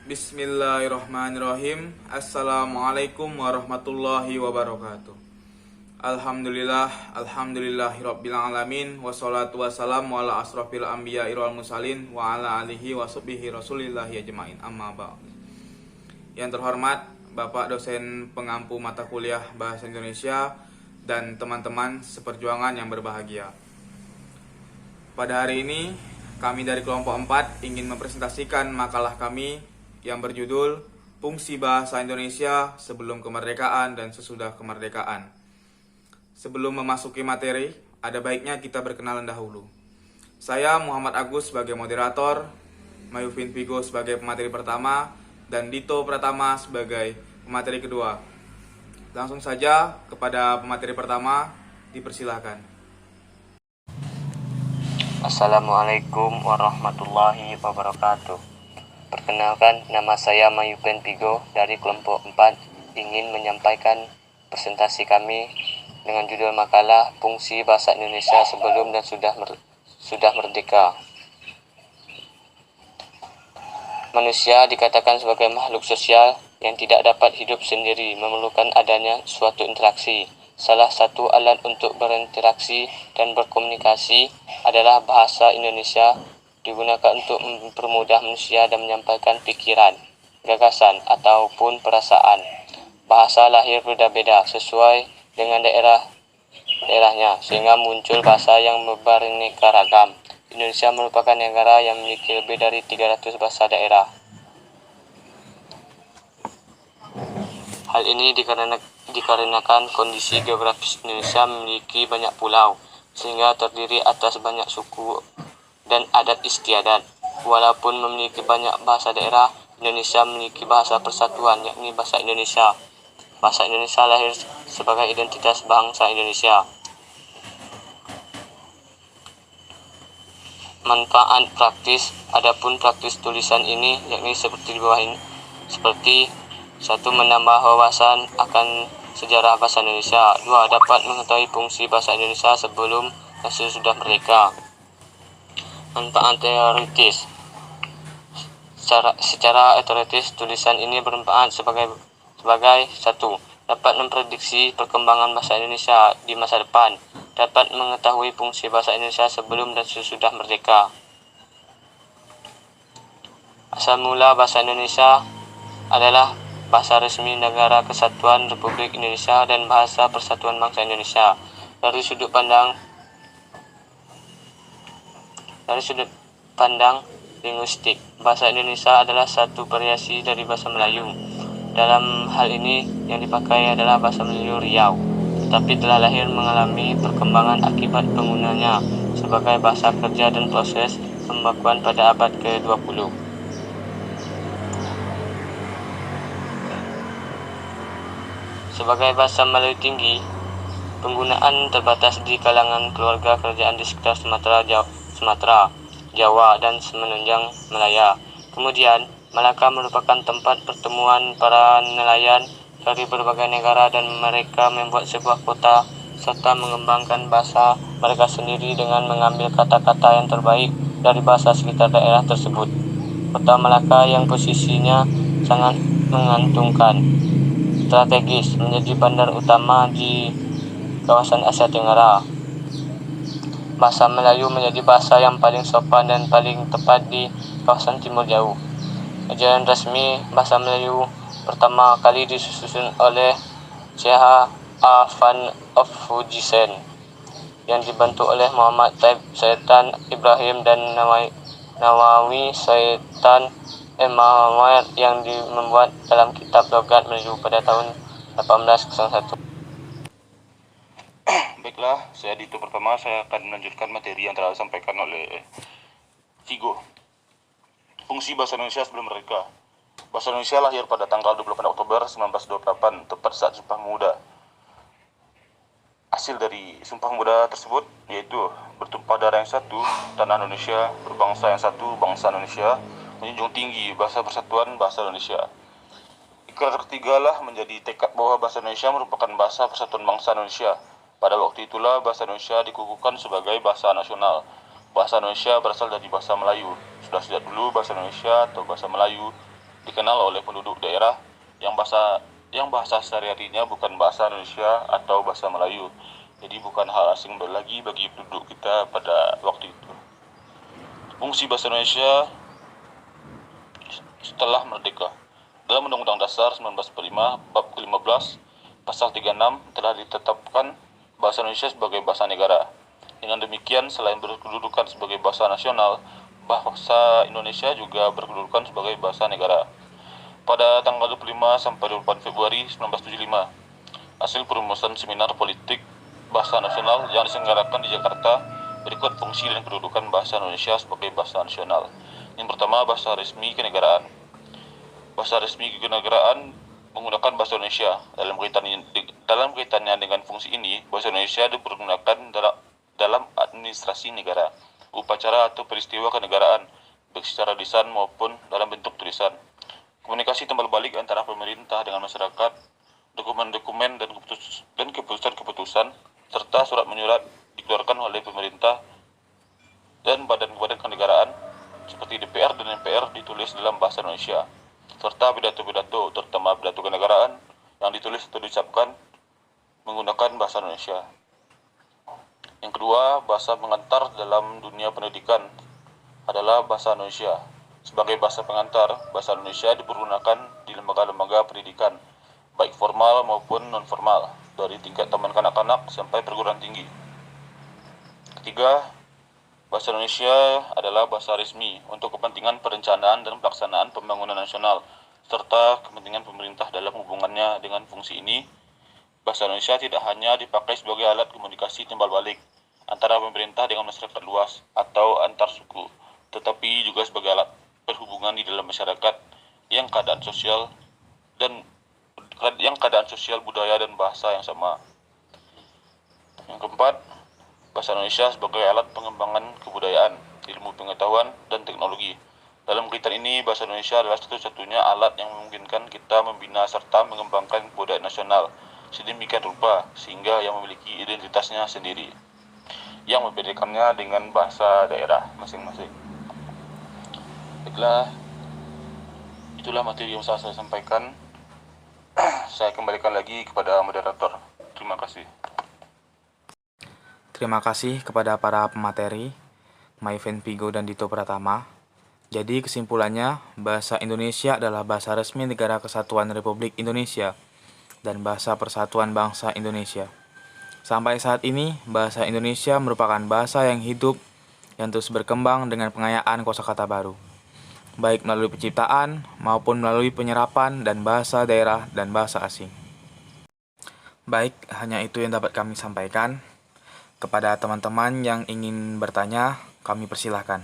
Bismillahirrahmanirrahim. Assalamualaikum warahmatullahi wabarakatuh. Alhamdulillahirabbil alamin, wassalatu wassalamu ala asrofil anbiya'i wal mursalin wa ala alihi wasubbihi rasulillahi ajmain. Amma ba'd. Yang terhormat Bapak dosen pengampu mata kuliah Bahasa Indonesia dan teman-teman seperjuangan yang berbahagia. Pada hari ini kami dari kelompok 4 ingin mempresentasikan makalah kami yang berjudul Fungsi Bahasa Indonesia Sebelum Kemerdekaan dan Sesudah Kemerdekaan. Sebelum memasuki materi, ada baiknya kita berkenalan dahulu. Saya Muhammad Agus sebagai moderator, Mayufin Vigo sebagai pemateri pertama, dan Dito Pratama sebagai pemateri kedua. Langsung saja kepada pemateri pertama, dipersilahkan. Assalamualaikum warahmatullahi wabarakatuh. Perkenalkan, nama saya Mayupen Pigo dari kelompok 4 ingin menyampaikan presentasi kami dengan judul makalah Fungsi Bahasa Indonesia Sebelum dan Sudah Merdeka. Manusia dikatakan sebagai makhluk sosial yang tidak dapat hidup sendiri, memerlukan adanya suatu interaksi. Salah satu alat untuk berinteraksi dan berkomunikasi adalah bahasa Indonesia, digunakan untuk mempermudah manusia dan menyampaikan pikiran, gagasan, ataupun perasaan. Bahasa lahir berbeda-beda sesuai dengan daerahnya, sehingga muncul bahasa yang beraneka ragam. Indonesia merupakan negara yang memiliki lebih dari 300 bahasa daerah. Hal ini dikarenakan kondisi geografis Indonesia memiliki banyak pulau, sehingga terdiri atas banyak suku dan adat istiadat. Walaupun memiliki banyak bahasa daerah, Indonesia memiliki bahasa persatuan, yakni bahasa Indonesia. Bahasa Indonesia lahir sebagai identitas bangsa Indonesia. Manfaat praktis. Adapun praktis tulisan ini yakni seperti di bawah ini. Seperti 1. Menambah wawasan akan sejarah bahasa Indonesia. 2. Dapat mengetahui fungsi bahasa Indonesia sebelum dan sesudah merdeka. Manfaat teoritis. Secara teoritis, tulisan ini bermanfaat sebagai 1. Dapat memprediksi perkembangan bahasa Indonesia di masa depan. Dapat mengetahui fungsi bahasa Indonesia sebelum dan sesudah merdeka. Asal mula bahasa Indonesia adalah bahasa resmi Negara Kesatuan Republik Indonesia dan bahasa Persatuan Bangsa Indonesia. Dari sudut pandang linguistik, bahasa Indonesia adalah satu variasi dari bahasa Melayu. Dalam hal ini, yang dipakai adalah bahasa Melayu Riau, tetapi telah lahir mengalami perkembangan akibat penggunanya sebagai bahasa kerja dan proses pembakuan pada abad ke-20. Sebagai bahasa Melayu tinggi, penggunaan terbatas di kalangan keluarga kerajaan di sekitar Sumatera, Jawa, dan semenanjung Malaya. Kemudian, Malaka merupakan tempat pertemuan para nelayan dari berbagai negara dan mereka membuat sebuah kota serta mengembangkan bahasa mereka sendiri dengan mengambil kata-kata yang terbaik dari bahasa sekitar daerah tersebut. Kota Malaka yang posisinya sangat menguntungkan, strategis, menjadi bandar utama di kawasan Asia Tenggara. Bahasa Melayu menjadi bahasa yang paling sopan dan paling tepat di kawasan Timur Jauh. Ajaran resmi bahasa Melayu pertama kali disusun oleh Syekh Van of Fujisen yang dibantu oleh Muhammad Taib Sultan Ibrahim dan Nawawi Sultan Emawar yang membuat dalam kitab logat Melayu pada tahun 1801. Baiklah, saya Dito pertama, saya akan melanjutkan materi yang telah disampaikan oleh Vigo. Fungsi bahasa Indonesia sebelum merdeka. Bahasa Indonesia lahir pada tanggal 28 Oktober 1928, tepat saat Sumpah Pemuda. Hasil dari Sumpah Pemuda tersebut yaitu bertumpah darah yang satu, tanah Indonesia, berbangsa yang satu, bangsa Indonesia, menjunjung tinggi bahasa persatuan bahasa Indonesia. Ikrar ketiga lah menjadi tekad bahwa bahasa Indonesia merupakan bahasa persatuan bangsa Indonesia. Pada waktu itulah bahasa Indonesia dikukuhkan sebagai bahasa nasional. Bahasa Indonesia berasal dari bahasa Melayu. Sudah sejak dulu bahasa Indonesia atau bahasa Melayu dikenal oleh penduduk daerah yang bahasa sehari-harinya bukan bahasa Indonesia atau bahasa Melayu. Jadi bukan hal asing lagi bagi penduduk kita pada waktu itu. Fungsi bahasa Indonesia setelah merdeka. Dalam Undang-Undang Dasar 1945 bab ke-15 pasal 36 telah ditetapkan bahasa Indonesia sebagai bahasa negara. Dengan demikian, selain berkedudukan sebagai bahasa nasional, bahasa Indonesia juga berkedudukan sebagai bahasa negara. Pada tanggal 25 sampai 28 Februari 1975, hasil perumusan seminar politik bahasa nasional yang diselenggarakan di Jakarta berikut fungsi dan kedudukan bahasa Indonesia sebagai bahasa nasional. Yang pertama, bahasa resmi kenegaraan. Bahasa resmi kenegaraan menggunakan bahasa Indonesia. Dalam kaitannya dengan fungsi ini, bahasa Indonesia dipergunakan dalam administrasi negara, upacara atau peristiwa kenegaraan, baik secara lisan maupun dalam bentuk tulisan. Komunikasi timbal balik antara pemerintah dengan masyarakat, dokumen-dokumen dan keputusan-keputusan, serta surat menyurat dikeluarkan oleh pemerintah dan badan-badan kenegaraan seperti DPR dan MPR ditulis dalam bahasa Indonesia, serta pidato-pidato, terutama pidato kenegaraan yang ditulis atau diucapkan menggunakan bahasa Indonesia. Yang kedua, bahasa pengantar dalam dunia pendidikan adalah bahasa Indonesia. Sebagai bahasa pengantar, bahasa Indonesia dipergunakan di lembaga-lembaga pendidikan, baik formal maupun non-formal, dari tingkat taman kanak-kanak sampai perguruan tinggi. Ketiga, bahasa Indonesia adalah bahasa resmi untuk kepentingan perencanaan dan pelaksanaan pembangunan nasional, serta kepentingan pemerintah dalam hubungannya dengan fungsi ini. Bahasa Indonesia tidak hanya dipakai sebagai alat komunikasi timbal balik antara pemerintah dengan masyarakat luas atau antar suku, tetapi juga sebagai alat berhubungan di dalam masyarakat yang keadaan sosial budaya dan bahasa yang sama. Yang keempat, bahasa Indonesia sebagai alat pengembangan kebudayaan, ilmu pengetahuan, dan teknologi. Dalam kaitan ini, bahasa Indonesia adalah satu-satunya alat yang memungkinkan kita membina serta mengembangkan kebudayaan nasional sedemikian rupa sehingga yang memiliki identitasnya sendiri, yang membedakannya dengan bahasa daerah masing-masing. Baiklah, itulah materi yang saya sampaikan. Saya kembalikan lagi kepada moderator. Terima kasih. Terima kasih kepada para pemateri, Maiven Pigo dan Dito Pratama. Jadi kesimpulannya, bahasa Indonesia adalah bahasa resmi Negara Kesatuan Republik Indonesia dan bahasa Persatuan Bangsa Indonesia. Sampai saat ini, bahasa Indonesia merupakan bahasa yang hidup yang terus berkembang dengan pengayaan kosakata baru, baik melalui penciptaan maupun melalui penyerapan dan bahasa daerah dan bahasa asing. Baik, hanya itu yang dapat kami sampaikan. Kepada teman-teman yang ingin bertanya, kami persilahkan.